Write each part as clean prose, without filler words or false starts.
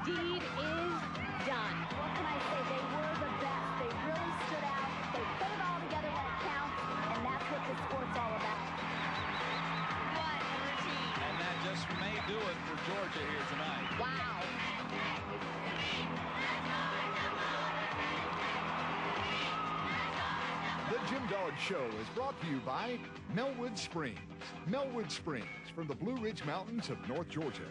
deed is done. What can I say? They were the best. They really stood out. They put it all together when it counts, and that's what the sport's all about. What a routine. And that just may do it for Georgia here tonight. Wow. The Jim Dog Show is brought to you by Melwood Springs. Melwood Springs from the Blue Ridge Mountains of North Georgia.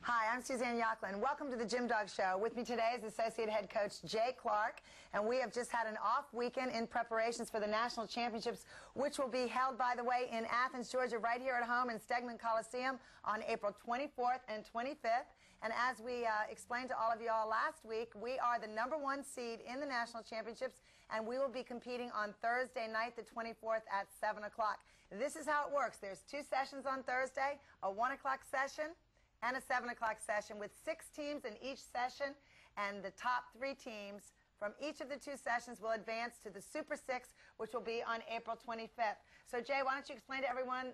Hi, I'm Suzanne Yocklin. Welcome to the Jim Dog Show. With me today is Associate Head Coach Jay Clark, and we have just had an off weekend in preparations for the National Championships, which will be held, by the way, in Athens, Georgia, right here at home in Stegman Coliseum on April 24th and 25th. And as we explained to all of you all last week, we are the #1 seed in the National Championships, and we will be competing on Thursday night, the 24th at 7 o'clock. This is how it works. There's 2 sessions on Thursday, a 1 o'clock session and a 7 o'clock session with 6 teams in each session, and the top 3 teams from each of the 2 sessions will advance to the Super 6, which will be on April 25th. So, Jay, why don't you explain to everyone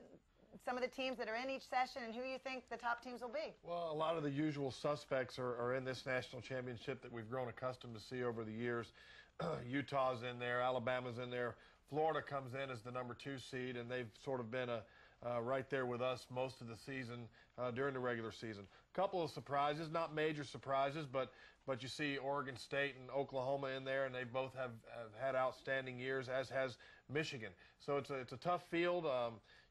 some of the teams that are in each session and who you think the top teams will be? Well, a lot of the usual suspects are in this national championship that we've grown accustomed to see over the years. Utah's in there, Alabama's in there, Florida comes in as the #2 seed, and they've sort of been right there with us most of the season during the regular season. A couple of surprises, not major surprises, but you see Oregon State and Oklahoma in there, and they both have had outstanding years, as has Michigan. So it's a tough field.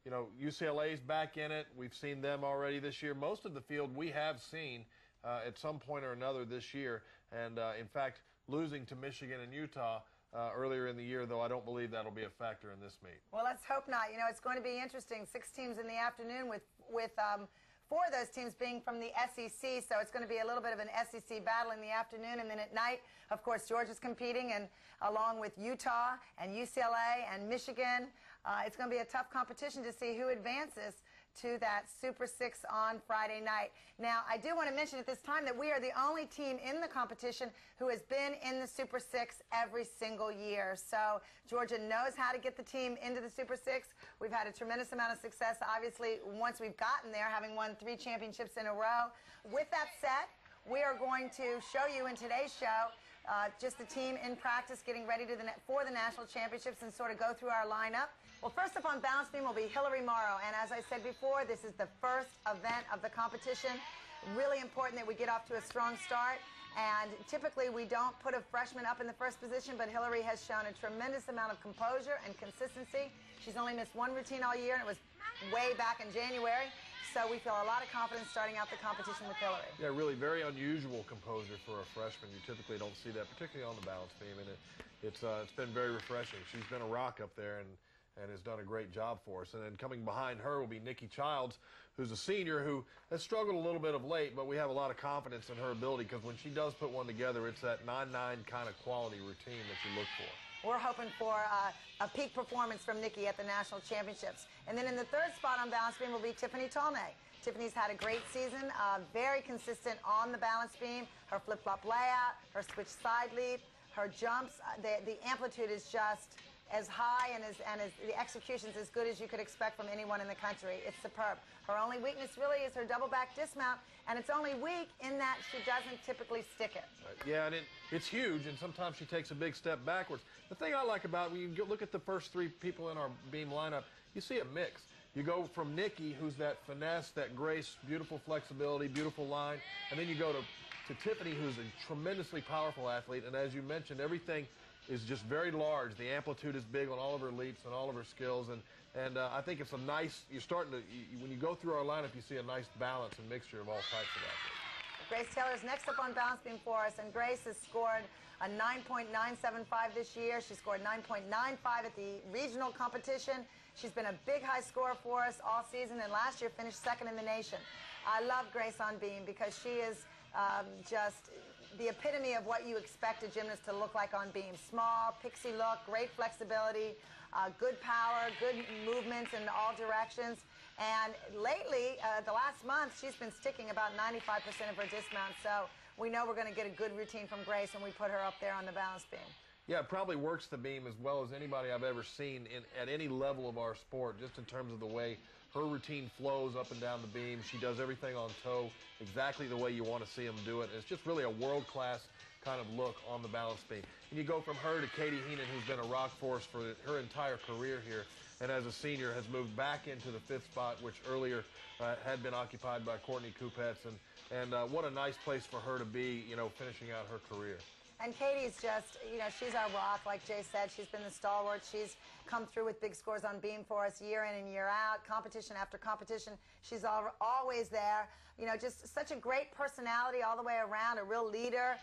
You know, UCLA's back in it. We've seen them already this year. Most of the field we have seen at some point or another this year, and in fact, losing to Michigan and Utah earlier in the year, though I don't believe that'll be a factor in this meet. Well, let's hope not. You know, it's going to be interesting. 6 teams in the afternoon with 4 of those teams being from the SEC, so it's going to be a little bit of an SEC battle in the afternoon. And then at night, of course, Georgia's competing, and along with Utah and UCLA and Michigan. It's going to be a tough competition to see who advances to that Super 6 on Friday night. Now, I do want to mention at this time that we are the only team in the competition who has been in the Super 6 every single year. So Georgia knows how to get the team into the Super 6. We've had a tremendous amount of success, obviously, once we've gotten there, having won 3 championships in a row. With that said, we are going to show you in today's show just the team in practice getting ready for the national championships and sort of go through our lineup. Well, first up on balance beam will be Hillary Morrow, and as I said before, this is the first event of the competition. Really important that we get off to a strong start, and typically we don't put a freshman up in the first position, but Hillary has shown a tremendous amount of composure and consistency. She's only missed 1 routine all year, and it was way back in January. So we feel a lot of confidence starting out the competition with Hillary. Yeah, really very unusual composure for a freshman. You typically don't see that, particularly on the balance beam, and it's been very refreshing. She's been a rock up there and has done a great job for us. And then coming behind her will be Nikki Childs, who's a senior who has struggled a little bit of late, but we have a lot of confidence in her ability, because when she does put one together, it's that 9-9 kind of quality routine that you look for. We're hoping for a peak performance from Nikki at the national championships. And then in the 3rd spot on balance beam will be Tiffany Tolnay. Tiffany's had a great season, very consistent on the balance beam. Her flip-flop layout, her switch side leap, her jumps, the amplitude is just as high, and the execution's as good as you could expect from anyone in the country. It's superb. Her only weakness really is her double back dismount, and it's only weak in that she doesn't typically stick it. Yeah, and it's huge, and sometimes she takes a big step backwards. The thing I like about it, when you look at the first 3 people in our beam lineup, you see a mix. You go from Nikki, who's that finesse, that grace, beautiful flexibility, beautiful line, and then you go to Tiffany, who's a tremendously powerful athlete, and as you mentioned, everything is just very large. The amplitude is big on all of her leaps and all of her skills, and I think it's a nice, you're starting to, when you go through our lineup, you see a nice balance and mixture of all types of athletes. Grace Taylor's next up on balance beam for us, and Grace has scored a 9.975 this year. She scored 9.95 at the regional competition. She's been a big high scorer for us all season, and last year finished 2nd in the nation. I love Grace on beam because she is just the epitome of what you expect a gymnast to look like on beam. Small, pixie look, great flexibility, good power, good movements in all directions. And lately, the last month, she's been sticking about 95% of her dismount. So we know we're going to get a good routine from Grace when we put her up there on the balance beam. Yeah, it probably works the beam as well as anybody I've ever seen at any level of our sport, just in terms of the way Her routine flows up and down the beam. She does everything on toe exactly the way you want to see them do it. It's just really a world-class kind of look on the balance beam. And you go from her to Katie Heenan, who's been a rock force for her entire career here, and as a senior has moved back into the 5th spot, which earlier had been occupied by Courtney Kupets. And what a nice place for her to be, you know, finishing out her career. And Katie's just, you know, she's our rock, like Jay said. She's been the stalwart. She's come through with big scores on beam for us year in and year out, competition after competition. She's always there. You know, just such a great personality all the way around, a real leader.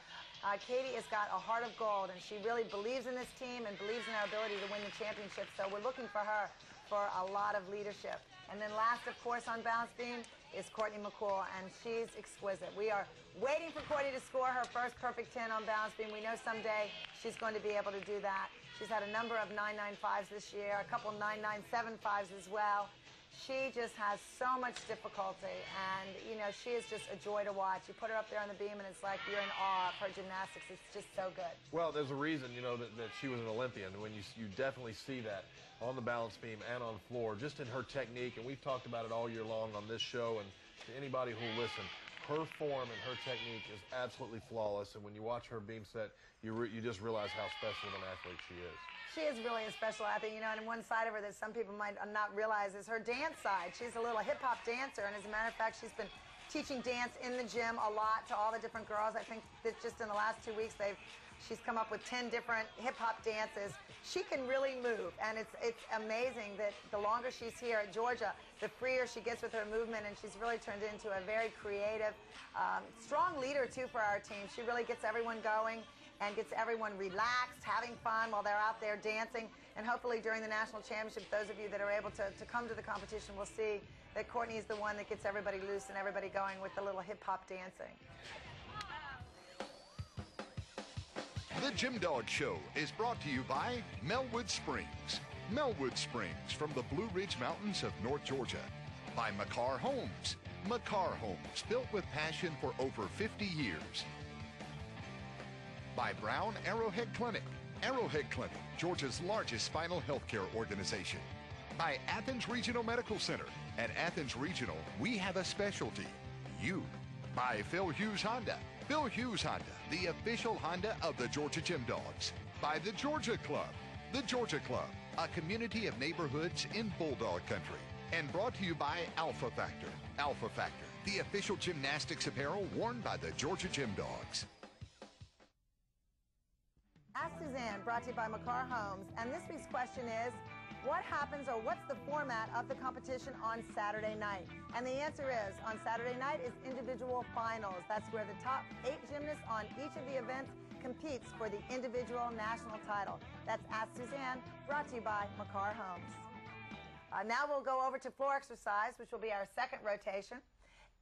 Katie has got a heart of gold, and she really believes in this team and believes in our ability to win the championship. So we're looking for her for a lot of leadership. And then last, of course, on balance beam is Courtney McCool, and she's exquisite. We are waiting for Courtney to score her first perfect 10 on balance beam. We know someday she's going to be able to do that. She's had a number of 995s this year, a couple 997.5s as well. She just has so much difficulty, and, you know, she is just a joy to watch. You put her up there on the beam, and it's like you're in awe of her gymnastics. It's just so good. Well, there's a reason, you know, that she was an Olympian. When you definitely see that on the balance beam and on the floor, just in her technique, and we've talked about it all year long on this show, and to anybody who will listen, her form and her technique is absolutely flawless, and when you watch her beam set, you just realize how special of an athlete she is. She is really a special athlete, you know, and one side of her that some people might not realize is her dance side. She's a little hip-hop dancer, and as a matter of fact, she's been teaching dance in the gym a lot to all the different girls. I think that just in the last 2 weeks, she's come up with 10 different hip-hop dances. She can really move, and it's amazing that the longer she's here at Georgia, the freer she gets with her movement, and she's really turned into a very creative, strong leader, too, for our team. She really gets everyone going and gets everyone relaxed, having fun while they're out there dancing. And hopefully during the national championship, those of you that are able to come to the competition will see that Courtney is the one that gets everybody loose and everybody going with the little hip-hop dancing. The Gym Dog Show is brought to you by Melwood Springs. Melwood Springs from the Blue Ridge Mountains of North Georgia. By McCarr Homes. McCarr Homes, built with passion for over 50 years. By Brown Arrowhead Clinic. Arrowhead Clinic, Georgia's largest spinal healthcare organization. By Athens Regional Medical Center. At Athens Regional, we have a specialty. You. By Phil Hughes Honda. Phil Hughes Honda, the official Honda of the Georgia Gym Dogs. By the Georgia Club. The Georgia Club, a community of neighborhoods in Bulldog Country. And brought to you by Alpha Factor. Alpha Factor, the official gymnastics apparel worn by the Georgia Gym Dogs. Ask Suzanne, brought to you by McCarr Homes. And this week's question is, what happens or what's the format of the competition on Saturday night? And the answer is, on Saturday night is individual finals. That's where the top 8 gymnasts on each of the events competes for the individual national title. That's Ask Suzanne, brought to you by McCarr Homes. Now we'll go over to floor exercise, which will be our second rotation.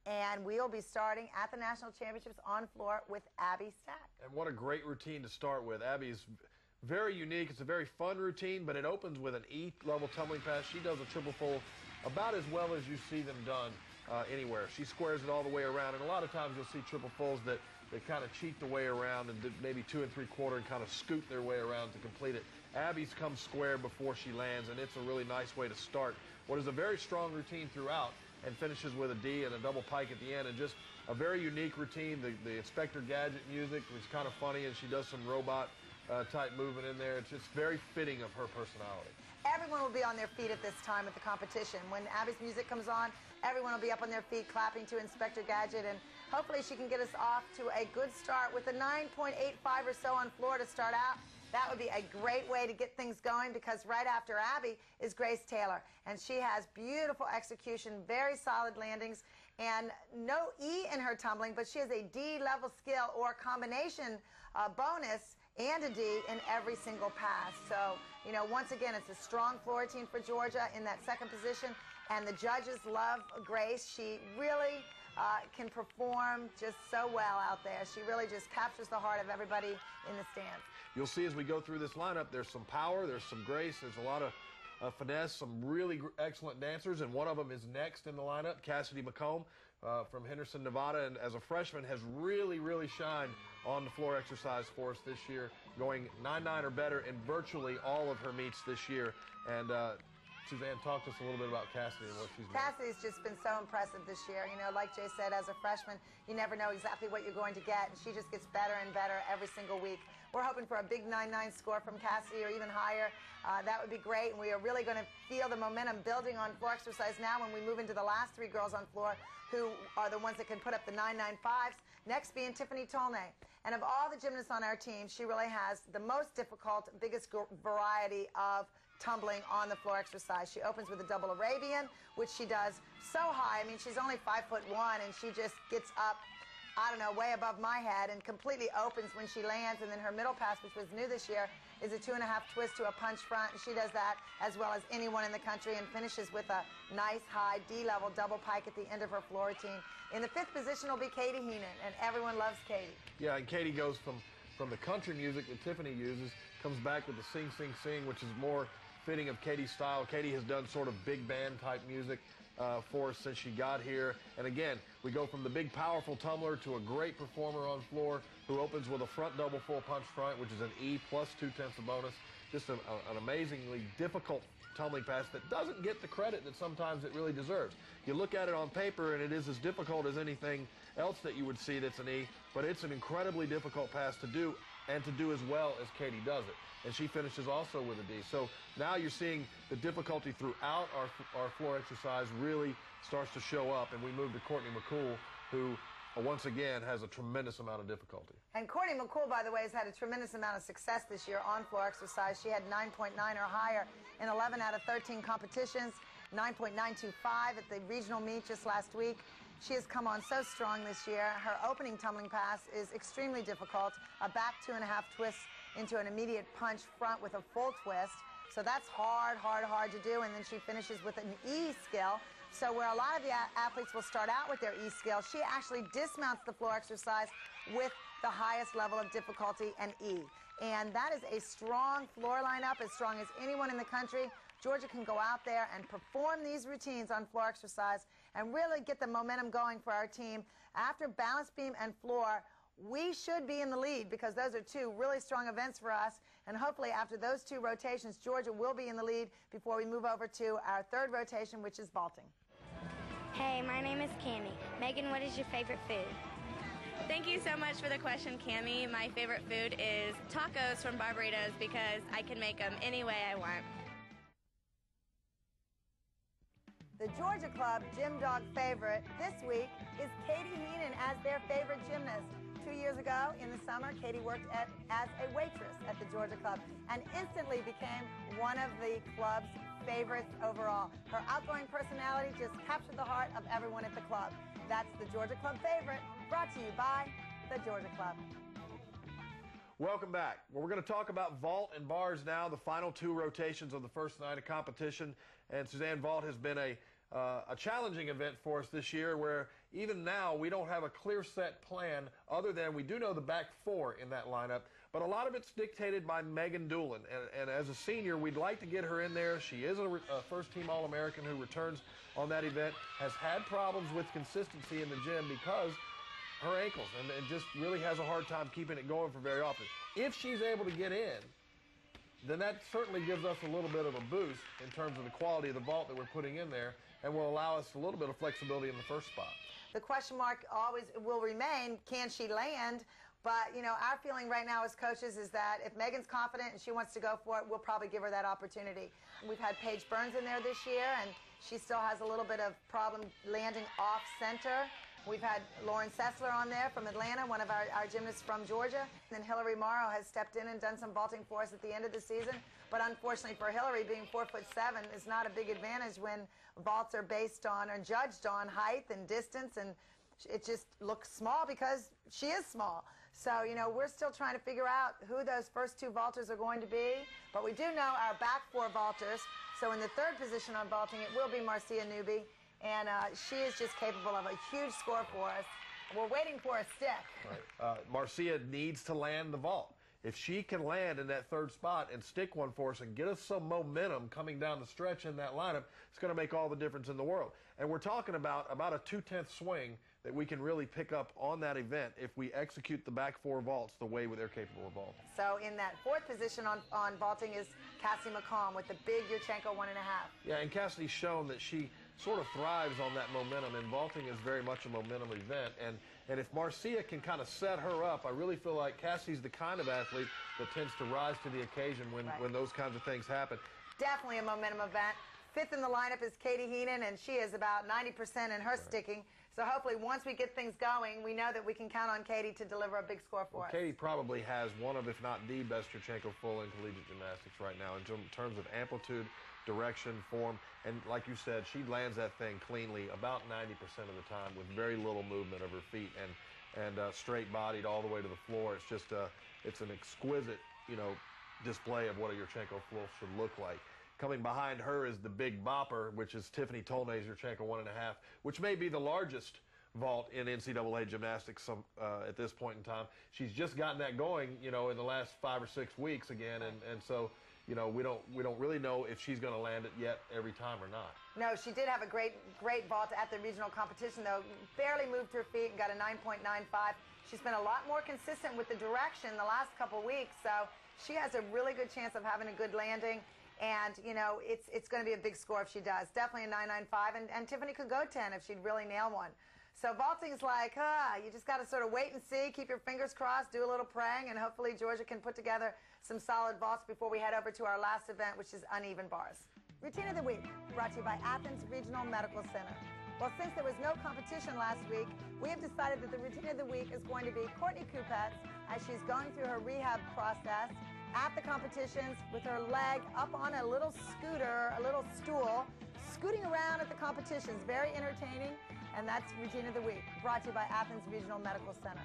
And we'll be starting at the National Championships on floor with Abby Stack. And what a great routine to start with. Abby's very unique. It's a very fun routine, but it opens with an E-level tumbling pass. She does a triple fold about as well as you see them done anywhere. She squares it all the way around, and a lot of times you'll see triple folds that kind of cheat the way around and maybe 2 3/4 and kind of scoot their way around to complete it. Abby's comes square before she lands, and it's a really nice way to start what is a very strong routine throughout, and finishes with a D and a double pike at the end, and just a very unique routine. The Inspector Gadget music was kind of funny, and she does some robot type movement in there. It's just very fitting of her personality. Everyone will be on their feet at this time at the competition. When Abby's music comes on, everyone will be up on their feet clapping to Inspector Gadget, and hopefully she can get us off to a good start with a 9.85 or so on floor to start out. That would be a great way to get things going, because right after Abby is Grace Taylor, and she has beautiful execution, very solid landings, and no E in her tumbling, but she has a D level skill or combination bonus and a D in every single pass. So, you know, once again, it's a strong floor routine for Georgia in that second position, and the judges love Grace. She really can perform just so well out there. She really just captures the heart of everybody in the stands. You'll see as we go through this lineup, there's some power, there's some grace, there's a lot of finesse, some really excellent dancers, and one of them is next in the lineup, Cassidy McComb from Henderson, Nevada, and as a freshman has really, really shined on the floor exercise for us this year, going 9.9 or better in virtually all of her meets this year. And Suzanne, talk to us a little bit about Cassidy and what she's doing. Cassidy's just been so impressive this year. You know, like Jay said, as a freshman, you never know exactly what you're going to get, and she just gets better and better every single week. We're hoping for a big 9-9 score from Cassidy or even higher. That would be great, and we are really going to feel the momentum building on floor exercise now when we move into the last 3 girls on floor who are the ones that can put up the 9.95s. Next being Tiffany Tolnay. And of all the gymnasts on our team, she really has the most difficult, biggest variety of tumbling on the floor exercise. She opens with a double Arabian, which she does so high. I mean, she's only 5'1", and she just gets up, I don't know, way above my head and completely opens when she lands. And then her middle pass, which was new this year, is a 2.5 twist to a punch front. And she does that as well as anyone in the country and finishes with a nice high D-level double pike at the end of her floor routine. In the 5th position will be Katie Heenan, and everyone loves Katie. Yeah, and Katie goes from the country music that Tiffany uses, comes back with the sing, sing, sing, which is more fitting of Katie's style. Katie has done sort of big band type music for us since she got here. And again, we go from the big powerful tumbler to a great performer on floor who opens with a front double full punch front, which is an E plus 0.2 of bonus. Just an amazingly difficult tumbling pass that doesn't get the credit that sometimes it really deserves. You look at it on paper and it is as difficult as anything else that you would see that's an E, but it's an incredibly difficult pass to do, and to do as well as Katie does it. And she finishes also with a D. So now you're seeing the difficulty throughout our floor exercise really starts to show up, and we move to Courtney McCool, who once again has a tremendous amount of difficulty. And Courtney McCool, by the way, has had a tremendous amount of success this year on floor exercise. She had 9.9 or higher in 11 out of 13 competitions, 9.925 at the regional meet just last week. She has come on so strong this year. Her opening tumbling pass is extremely difficult, a back 2.5 twist into an immediate punch front with a full twist. So that's hard to do, and then she finishes with an E skill. So where a lot of the athletes will start out with their E skill, she actually dismounts the floor exercise with the highest level of difficulty, an E. And that is a strong floor lineup, as strong as anyone in the country. Georgia can go out there and perform these routines on floor exercise and really get the momentum going for our team. After balance beam and floor, we should be in the lead because those are 2 really strong events for us. And hopefully after those 2 rotations, Georgia will be in the lead before we move over to our 3rd rotation, which is vaulting. Hey, my name is Cammie. Megan, what is your favorite food? Thank you so much for the question, Cammie. My favorite food is tacos from Barbaritos because I can make them any way I want. The Georgia Club Gym Dog favorite this week is Katie Heenan as their favorite gymnast. 2 years ago in the summer, Katie worked as a waitress at the Georgia Club and instantly became one of the club's favorites overall. Her outgoing personality just captured the heart of everyone at the club. That's the Georgia Club favorite, brought to you by the Georgia Club. Welcome back. Well, we're going to talk about vault and bars now, the final 2 rotations of the first night of competition. And Suzanne, vault has been a challenging event for us this year, where even now we don't have a clear set plan other than we do know the back 4 in that lineup, but a lot of it's dictated by Megan Doolin. And as a senior, we'd like to get her in there. She is a first-team All-American who returns on that event, has had problems with consistency in the gym because her ankles, and just really has a hard time keeping it going for very often. If she's able to get in, then that certainly gives us a little bit of a boost in terms of the quality of the vault that we're putting in there, and will allow us a little bit of flexibility in the first spot. The question mark always will remain, can she land? But, you know, our feeling right now as coaches is that if Megan's confident and she wants to go for it, we'll probably give her that opportunity. We've had Paige Burns in there this year, and she still has a little bit of problem landing off center. We've had Lauren Sessler on there from Atlanta, one of our gymnasts from Georgia. And then Hillary Morrow has stepped in and done some vaulting for us at the end of the season. But unfortunately for Hillary, being 4'7" is not a big advantage when vaults are based on or judged on height and distance, and it just looks small because she is small. So, you know, we're still trying to figure out who those first 2 vaulters are going to be. But we do know our back 4 vaulters. So in the 3rd position on vaulting, it will be Marcia Newby. And she is just capable of a huge score for us. We're waiting for a stick. Right. Marcia needs to land the vault. If she can land in that third spot and stick one for us and get us some momentum coming down the stretch in that lineup, it's going to make all the difference in the world. And we're talking about a 2/10 swing that we can really pick up on that event if we execute the back four vaults the way they're capable of vaulting. So in that fourth position on vaulting is Cassie McComb with the big Yurchenko 1.5. Yeah, and Cassidy's shown that she sort of thrives on that momentum, and vaulting is very much a momentum event. And if Marcia can kind of set her up, I really feel like Cassie's the kind of athlete that tends to rise to the occasion when those kinds of things happen. Definitely a momentum event. Fifth in the lineup is Katie Heenan, and she is about 90% in her sticking. So hopefully once we get things going, we know that we can count on Katie to deliver a big score for us. Katie probably has one of, if not the best Yurchenko full in collegiate gymnastics right now in terms of amplitude, direction, form, and like you said, she lands that thing cleanly about 90% of the time with very little movement of her feet and straight-bodied all the way to the floor. It's just it's an exquisite, display of what a Yurchenko full should look like. Coming behind her is the big bopper, which is Tiffany Tolnay's Yurchenko 1.5, which may be the largest vault in NCAA gymnastics at this point in time. She's just gotten that going, in the last 5 or 6 weeks again, and so, we don't really know if she's going to land it yet every time or not. No, she did have a great vault at the regional competition, though. Barely moved her feet and got a 9.95. She's been a lot more consistent with the direction the last couple weeks, so she has a really good chance of having a good landing. And, it's going to be a big score if she does. Definitely a 9.95, and Tiffany could go 10 if she'd really nail one. So vaulting's like, you just got to sort of wait and see, keep your fingers crossed, do a little praying, and hopefully Georgia can put together some solid vaults before we head over to our last event, which is uneven bars. Routine of the week, brought to you by Athens Regional Medical Center. Well, since there was no competition last week, we have decided that the routine of the week is going to be Courtney Kupets as she's going through her rehab process at the competitions with her leg up on a little scooter, a little stool, scooting around at the competitions. Very entertaining, and that's Routine of the Week, brought to you by Athens Regional Medical Center.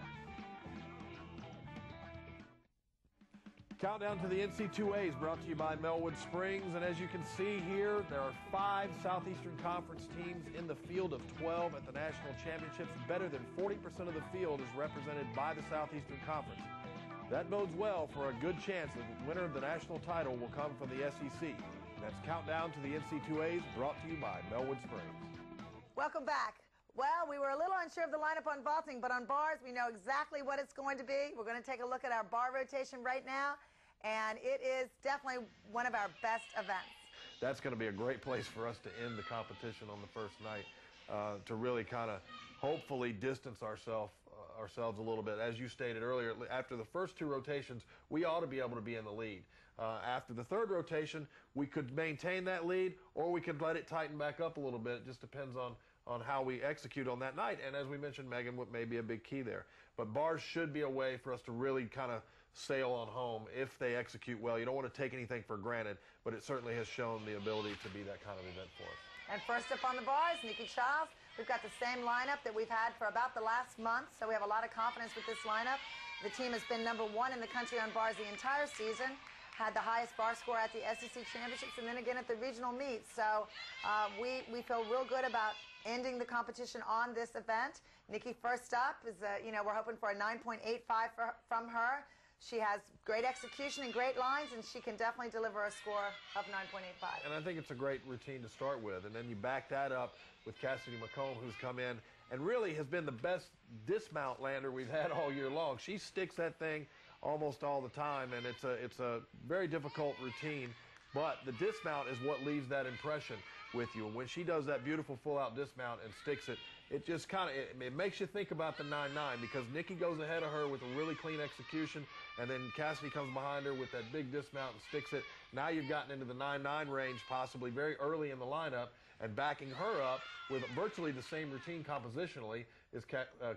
Countdown to the NCAA is brought to you by Melwood Springs, and as you can see here, there are 5 Southeastern Conference teams in the field of 12 at the National Championships. Better than 40% of the field is represented by the Southeastern Conference. That bodes well for a good chance that the winner of the national title will come from the SEC. That's Countdown to the NCAAs, brought to you by Melwood Springs. Welcome back. Well, we were a little unsure of the lineup on vaulting, but on bars, we know exactly what it's going to be. We're going to take a look at our bar rotation right now, and it is definitely one of our best events. That's going to be a great place for us to end the competition on the first night, to really kind of hopefully distance ourselves a little bit. As you stated earlier, after the first 2 rotations, we ought to be able to be in the lead. After the third rotation, we could maintain that lead, or we could let it tighten back up a little bit. It just depends on how we execute on that night. And as we mentioned, Megan, what may be a big key there. But bars should be a way for us to really kind of sail on home if they execute well. You don't want to take anything for granted, but it certainly has shown the ability to be that kind of event for us. And first up on the bars, Nikki Childs. We've got the same lineup that we've had for about the last month, so we have a lot of confidence with this lineup. The team has been #1 in the country on bars the entire season, had the highest bar score at the SEC Championships and then again at the regional meets. So we feel real good about ending the competition on this event. Nikki first up is, we're hoping for a 9.85 from her. She has great execution and great lines, and she can definitely deliver a score of 9.85. And I think it's a great routine to start with. And then you back that up with Cassidy McComb, who's come in and really has been the best dismount lander we've had all year long. She sticks that thing almost all the time, and it's a very difficult routine. But the dismount is what leaves that impression with you. And when she does that beautiful full-out dismount and sticks it, it just kind of it makes you think about the 9.9, because Nikki goes ahead of her with a really clean execution, and then Cassidy comes behind her with that big dismount and sticks it. Now you've gotten into the 9.9 range, possibly very early in the lineup, and backing her up with virtually the same routine compositionally is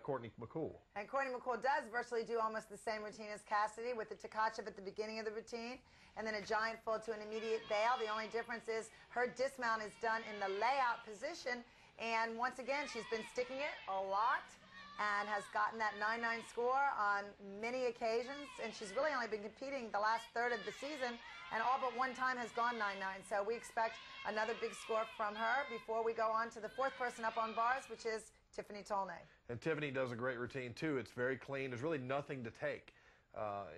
Courtney McCool. And Courtney McCool does virtually do almost the same routine as Cassidy, with the Tkachev at the beginning of the routine and then a giant full to an immediate bail. The only difference is her dismount is done in the layout position, and once again she's been sticking it a lot and has gotten that 9.9 score on many occasions, and she's really only been competing the last third of the season, and all but one time has gone 9.9. So we expect another big score from her before we go on to the fourth person up on bars, which is Tiffany Tolnay. And Tiffany does a great routine too. It's very clean. There's really nothing to take.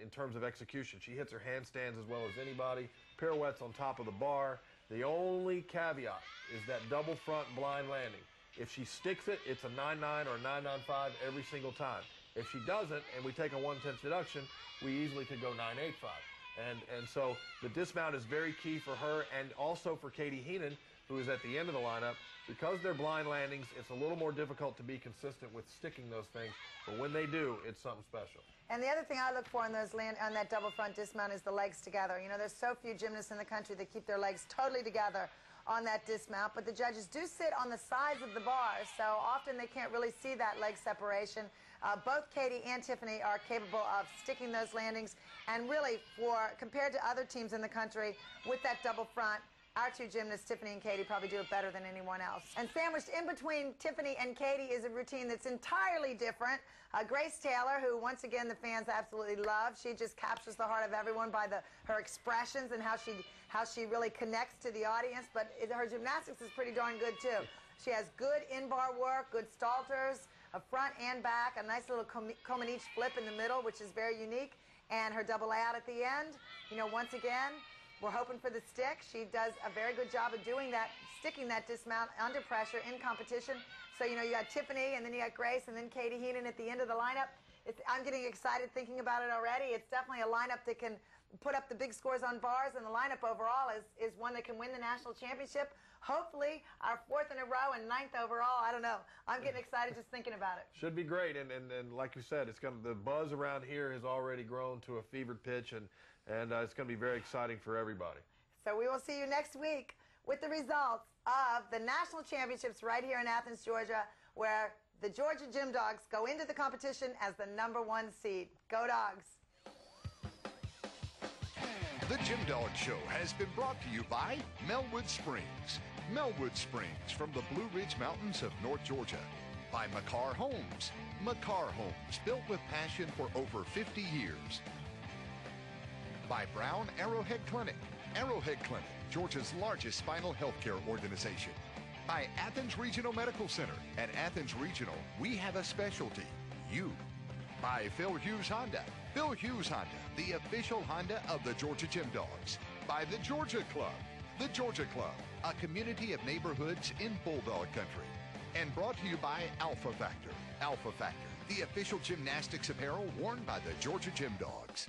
in terms of execution. She hits her handstands as well as anybody, pirouettes on top of the bar. The only caveat is that double front blind landing. If she sticks it, it's a 9-9 or 9-9-5 every single time. If she doesn't, and we take a 1/10 deduction, we easily could go 9-8-5. And so the dismount is very key for her and also for Katie Heenan, who is at the end of the lineup. Because they're blind landings, it's a little more difficult to be consistent with sticking those things. But when they do, it's something special. And the other thing I look for on that double front dismount is the legs together. You know, there's so few gymnasts in the country that keep their legs totally together on that dismount, but the judges do sit on the sides of the bars, so often they can't really see that leg separation. Both Katie and Tiffany are capable of sticking those landings, and really, compared to other teams in the country with that double front, our two gymnasts, Tiffany and Katie, probably do it better than anyone else. And sandwiched in between Tiffany and Katie is a routine that's entirely different. Grace Taylor, who once again the fans absolutely love. She just captures the heart of everyone by her expressions and how she really connects to the audience. But her gymnastics is pretty darn good too. She has good in-bar work, good stalters, a front and back, a nice little Comaneci flip in the middle, which is very unique, and her double layout at the end. You know, once again, we're hoping for the stick. She does a very good job of doing that, sticking that dismount under pressure in competition. So, you know, you got Tiffany, and then you got Grace, and then Katie Heenan at the end of the lineup. I'm getting excited thinking about it already. It's definitely a lineup that can put up the big scores on bars, and the lineup overall is one that can win the national championship. Hopefully, our 4th in a row and 9th overall. I don't know. I'm getting excited just thinking about it. Should be great, and like you said, the buzz around here has already grown to a fevered pitch, and it's going to be very exciting for everybody. So we will see you next week with the results of the national championships right here in Athens, Georgia, where the Georgia Gym Dogs go into the competition as the #1 seed. Go Dogs! The Gym Dog Show has been brought to you by Melwood Springs. Melwood Springs from the Blue Ridge Mountains of North Georgia. By McCarr Homes. McCarr Homes, built with passion for over 50 years. By Brown Arrowhead Clinic. Arrowhead Clinic, Georgia's largest spinal health care organization. By Athens Regional Medical Center. At Athens Regional, we have a specialty, you. By Phil Hughes Honda. Phil Hughes Honda, the official Honda of the Georgia Gym Dogs. By the Georgia Club. The Georgia Club, a community of neighborhoods in Bulldog Country. And brought to you by Alpha Factor. Alpha Factor, the official gymnastics apparel worn by the Georgia Gym Dogs.